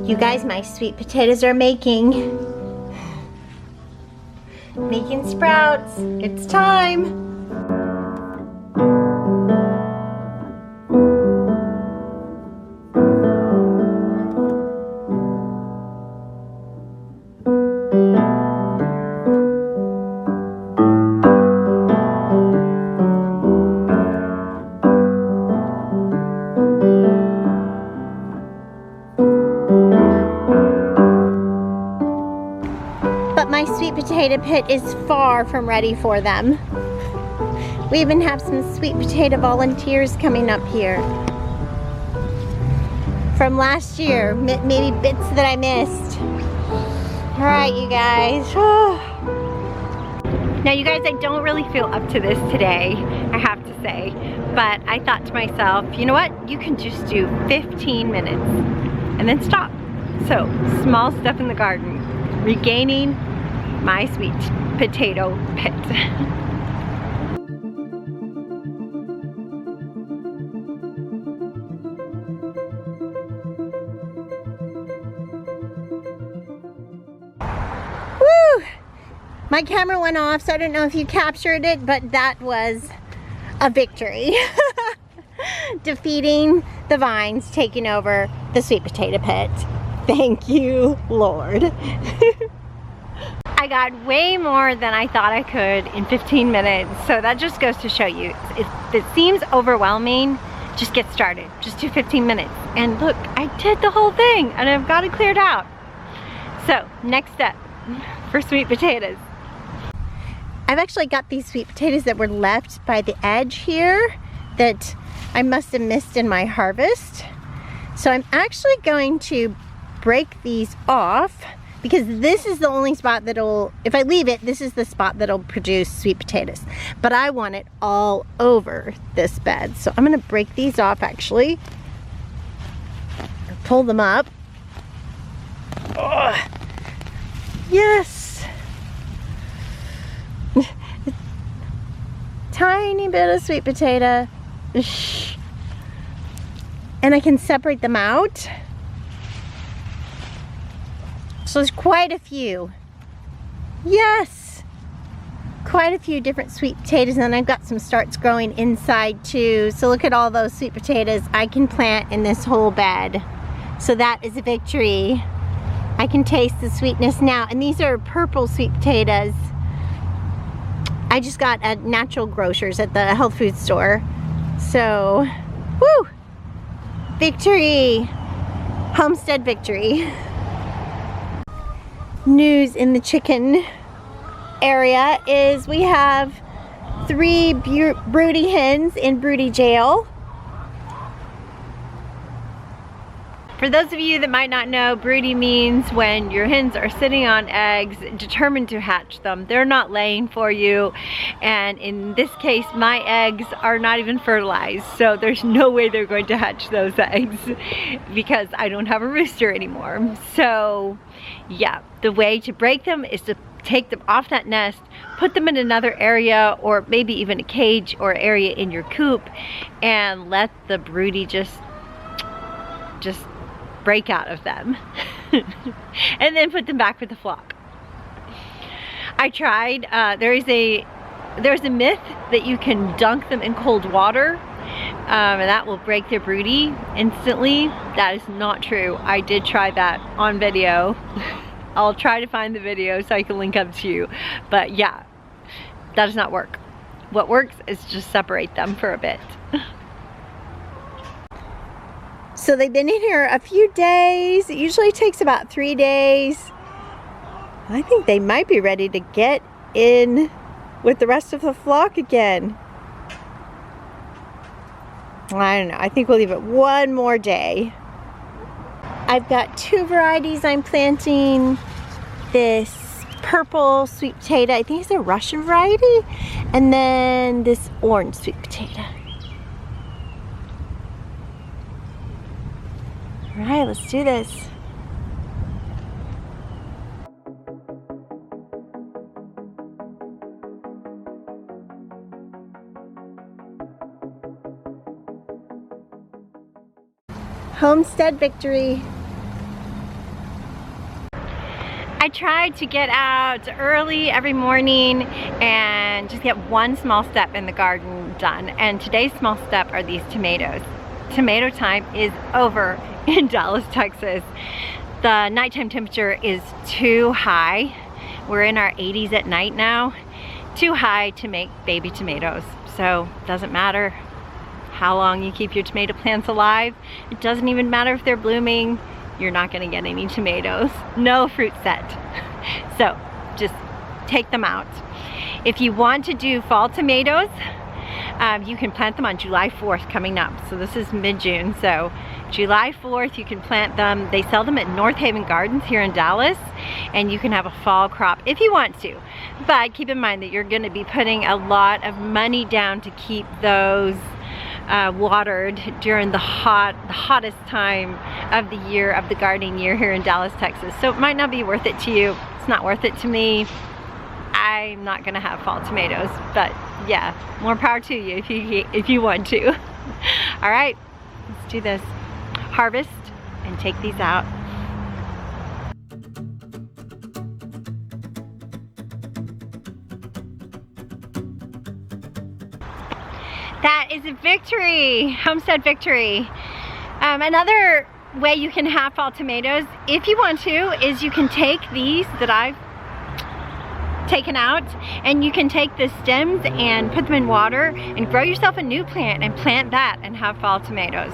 You guys, my sweet potatoes are making sprouts. It's time. But my sweet potato pit is far from ready for them. We even have some sweet potato volunteers coming up here from last year, maybe bits that I missed. All right, you guys. Now, you guys, I don't really feel up to this today, I have to say, but I thought to myself, you know what? You can just do 15 minutes and then stop. So, small stuff in the garden, regaining my sweet potato pit. Woo! My camera went off, so I don't know if you captured it, but that was a victory. Defeating the vines, taking over the sweet potato pit. Thank you, Lord. I got way more than I thought I could in 15 minutes, so that just goes to show you, if it seems overwhelming, just get started. Just do 15 minutes. And look, I did the whole thing, and I've got it cleared out. So, next step for sweet potatoes. I've actually got these sweet potatoes that were left by the edge here that I must have missed in my harvest. So I'm actually going to break these off, because this is the only spot that'll, if I leave it, this is the spot that'll produce sweet potatoes. But I want it all over this bed. So I'm gonna break these off actually. Pull them up. Oh, yes. Tiny bit of sweet potato. And I can separate them out. So there's quite a few. Yes! Quite a few different sweet potatoes, and then I've got some starts growing inside too. So look at all those sweet potatoes I can plant in this whole bed. So that is a victory. I can taste the sweetness now. And these are purple sweet potatoes. I just got at Natural Grocers at the health food store. So, woo! Victory! Homestead victory. News in the chicken area is we have 3 broody hens in broody jail. For those of you that might not know, broody means when your hens are sitting on eggs, determined to hatch them. They're not laying for you. And in this case, my eggs are not even fertilized. So there's no way they're going to hatch those eggs because I don't have a rooster anymore. So yeah, the way to break them is to take them off that nest, put them in another area, or maybe even a cage or area in your coop, and let the broody just break out of them and then put them back with the flock. I tried, there's a myth that you can dunk them in cold water and that will break their broody instantly. That is not true. I did try that on video. I'll try to find the video so I can link up to you, but yeah, that does not work. What works is just separate them for a bit. So they've been in here a few days. It usually takes about 3 days. I think they might be ready to get in with the rest of the flock again. I don't know. I think we'll leave it one more day. I've got 2 varieties I'm planting. This purple sweet potato, I think it's a Russian variety, and then this orange sweet potato. All right, let's do this. Homestead victory. I try to get out early every morning and just get one small step in the garden done. And today's small step are these tomatoes. Tomato time is over in Dallas, Texas. The nighttime temperature is too high. We're in our 80s at night now. Too high to make baby tomatoes. So it doesn't matter how long you keep your tomato plants alive. It doesn't even matter if they're blooming. You're not gonna get any tomatoes. No fruit set. So just take them out. If you want to do fall tomatoes, you can plant them on July 4th coming up. So this is mid-June. So July 4th you can plant them. They sell them at North Haven Gardens here in Dallas, and you can have a fall crop if you want to. But keep in mind that you're gonna be putting a lot of money down to keep those watered during the hottest time of the year, of the gardening year here in Dallas, Texas. So it might not be worth it to you. It's not worth it to me. I'm not gonna have fall tomatoes, but yeah, more power to you if you want to. All right, let's do this. Harvest and take these out. That is a victory, homestead victory. Another way you can have fall tomatoes, if you want to, is you can take these that I've taken out, and you can take the stems and put them in water and grow yourself a new plant and plant that and have fall tomatoes.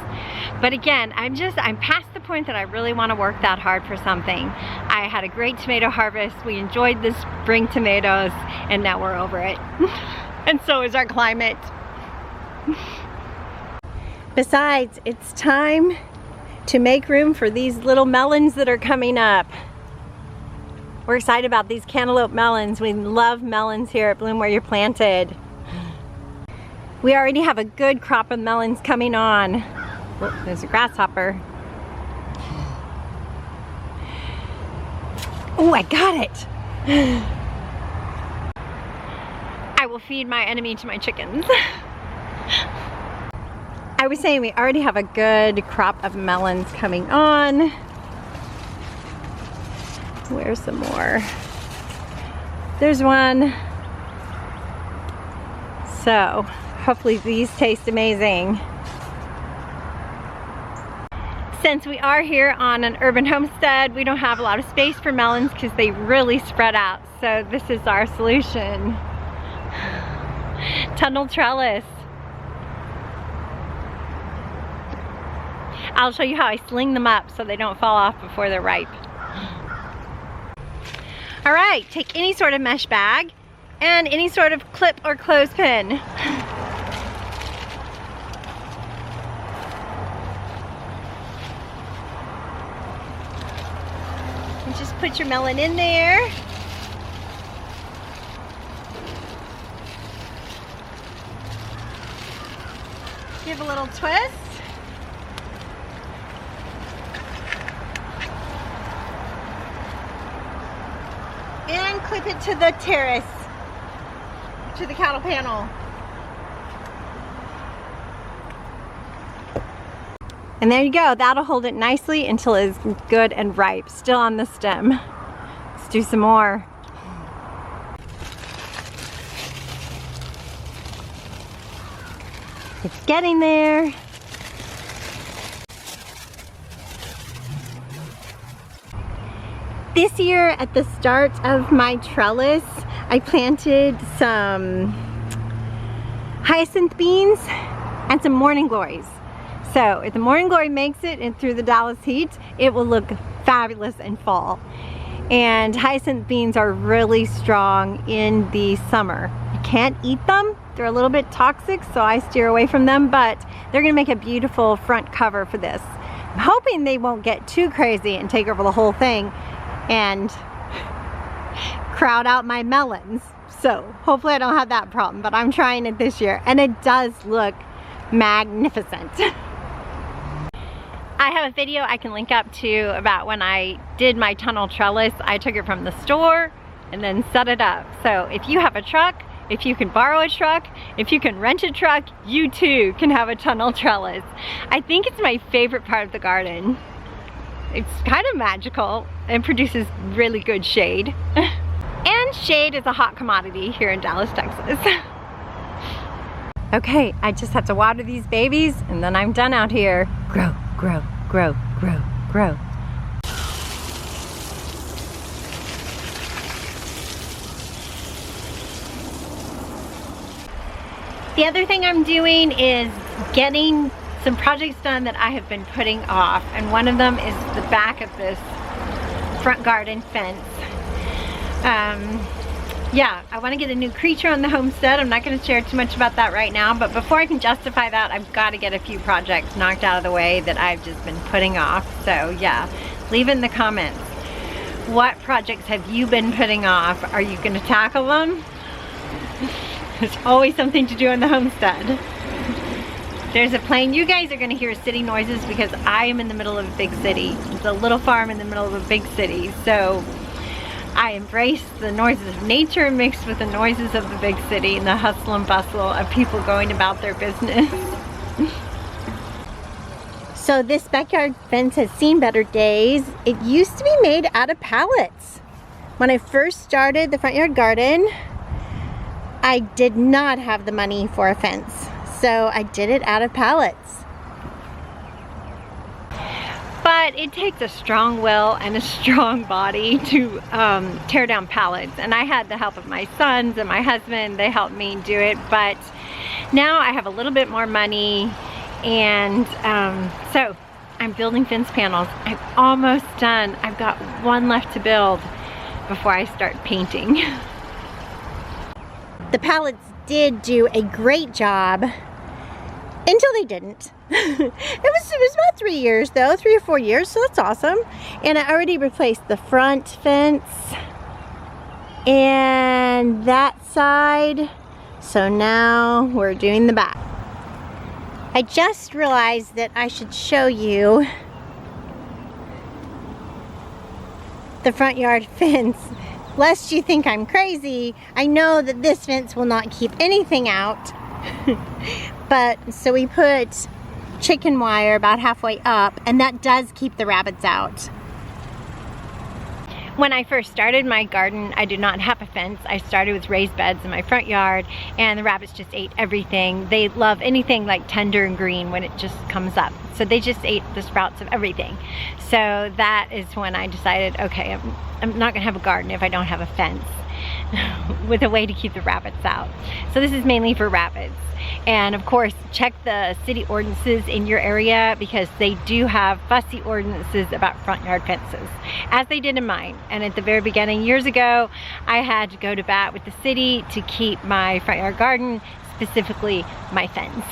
But again, I'm past the point that I really want to work that hard for something. I had a great tomato harvest. We enjoyed the spring tomatoes, and now we're over it. And so is our climate. Besides, it's time to make room for these little melons that are coming up. We're excited about these cantaloupe melons. We love melons here at Bloom Where You're Planted. We already have a good crop of melons coming on. Whoop, there's a grasshopper. Oh, I got it. I will feed my enemy to my chickens. I was saying we already have a good crop of melons coming on. Where's some more? There's one. So hopefully these taste amazing. Since we are here on an urban homestead, we don't have a lot of space for melons because they really spread out. So this is our solution. Tunnel trellis. I'll show you how I sling them up so they don't fall off before they're ripe. All right, take any sort of mesh bag and any sort of clip or clothespin. And just put your melon in there. Give a little twist. And clip it to the terrace, to the cattle panel. And there you go, that'll hold it nicely until it's good and ripe, still on the stem. Let's do some more. It's getting there. This year at the start of my trellis, I planted some hyacinth beans and some morning glories. So if the morning glory makes it in through the Dallas heat, it will look fabulous in fall. And hyacinth beans are really strong in the summer. You can't eat them. They're a little bit toxic, so I steer away from them, but they're gonna make a beautiful front cover for this. I'm hoping they won't get too crazy and take over the whole thing and crowd out my melons. So hopefully I don't have that problem, but I'm trying it this year and it does look magnificent. I have a video I can link up to about when I did my tunnel trellis. I took it from the store and then set it up. So if you have a truck, if you can borrow a truck, if you can rent a truck, you too can have a tunnel trellis. I think it's my favorite part of the garden. It's kind of magical and produces really good shade. And shade is a hot commodity here in Dallas, Texas. Okay, I just have to water these babies and then I'm done out here. Grow, grow, grow, grow, grow. The other thing I'm doing is getting some projects done that I have been putting off, and one of them is the back of this front garden fence. Yeah, I want to get a new creature on the homestead. I'm not going to share too much about that right now, but before I can justify that, I've got to get a few projects knocked out of the way that I've just been putting off. So yeah, leave it in the comments. What projects have you been putting off? Are you going to tackle them? There's always something to do on the homestead. There's a plane. You guys are going to hear city noises because I am in the middle of a big city. It's a little farm in the middle of a big city. So I embrace the noises of nature mixed with the noises of the big city and the hustle and bustle of people going about their business. So this backyard fence has seen better days. It used to be made out of pallets. When I first started the front yard garden, I did not have the money for a fence. So I did it out of pallets. But it takes a strong will and a strong body to tear down pallets. And I had the help of my sons and my husband. They helped me do it. But now I have a little bit more money. And so I'm building fence panels. I'm almost done. I've got one left to build before I start painting. The pallets did do a great job until they didn't. It was about 3 years though, 3 or 4 years, so that's awesome. And I already replaced the front fence and that side, so now we're doing the back. I just realized that I should show you the front yard fence. Lest you think I'm crazy, I know that this fence will not keep anything out. But so we put chicken wire about halfway up, and that does keep the rabbits out. When I first started my garden, I did not have a fence. I started with raised beds in my front yard, and the rabbits just ate everything. They love anything like tender and green when it just comes up. So they just ate the sprouts of everything. So that is when I decided, okay, I'm not gonna have a garden if I don't have a fence with a way to keep the rabbits out. So this is mainly for rabbits. And of course, check the city ordinances in your area because they do have fussy ordinances about front yard fences, as they did in mine. And at the very beginning, years ago, I had to go to bat with the city to keep my front yard garden, specifically my fence.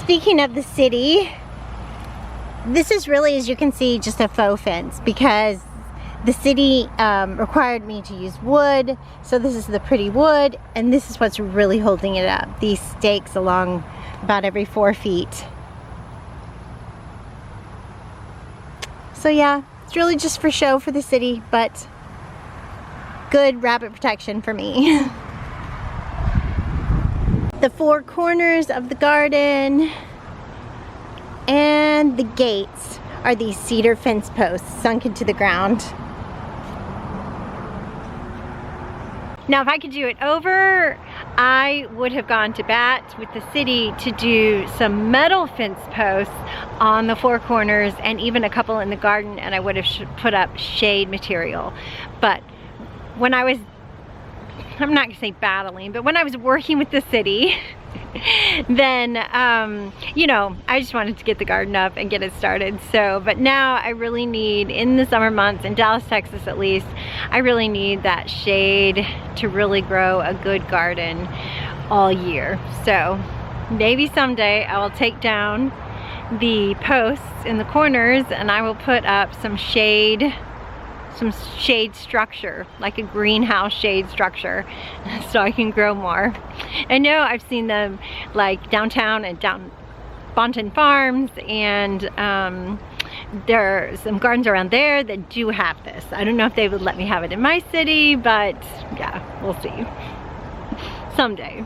Speaking of the city, this is really, as you can see, just a faux fence because the city required me to use wood, so this is the pretty wood, and this is what's really holding it up. These stakes along about every 4 feet. So yeah, it's really just for show for the city, but good rabbit protection for me. The 4 corners of the garden and the gates are these cedar fence posts sunk into the ground. Now, if I could do it over, I would have gone to bat with the city to do some metal fence posts on the 4 corners and even a couple in the garden, and I would have put up shade material. But when I was, I'm not gonna say battling, but when I was working with the city, then, you know, I just wanted to get the garden up and get it started. So, but now I really need, in the summer months, in Dallas, Texas at least, I really need that shade to really grow a good garden all year. So maybe someday I will take down the posts in the corners and I will put up some shade structure, like a greenhouse shade structure, so I can grow more. I know I've seen them like downtown and down Bonton Farms, and there are some gardens around there that do have this. I don't know if they would let me have it in my city, but yeah, we'll see. Someday.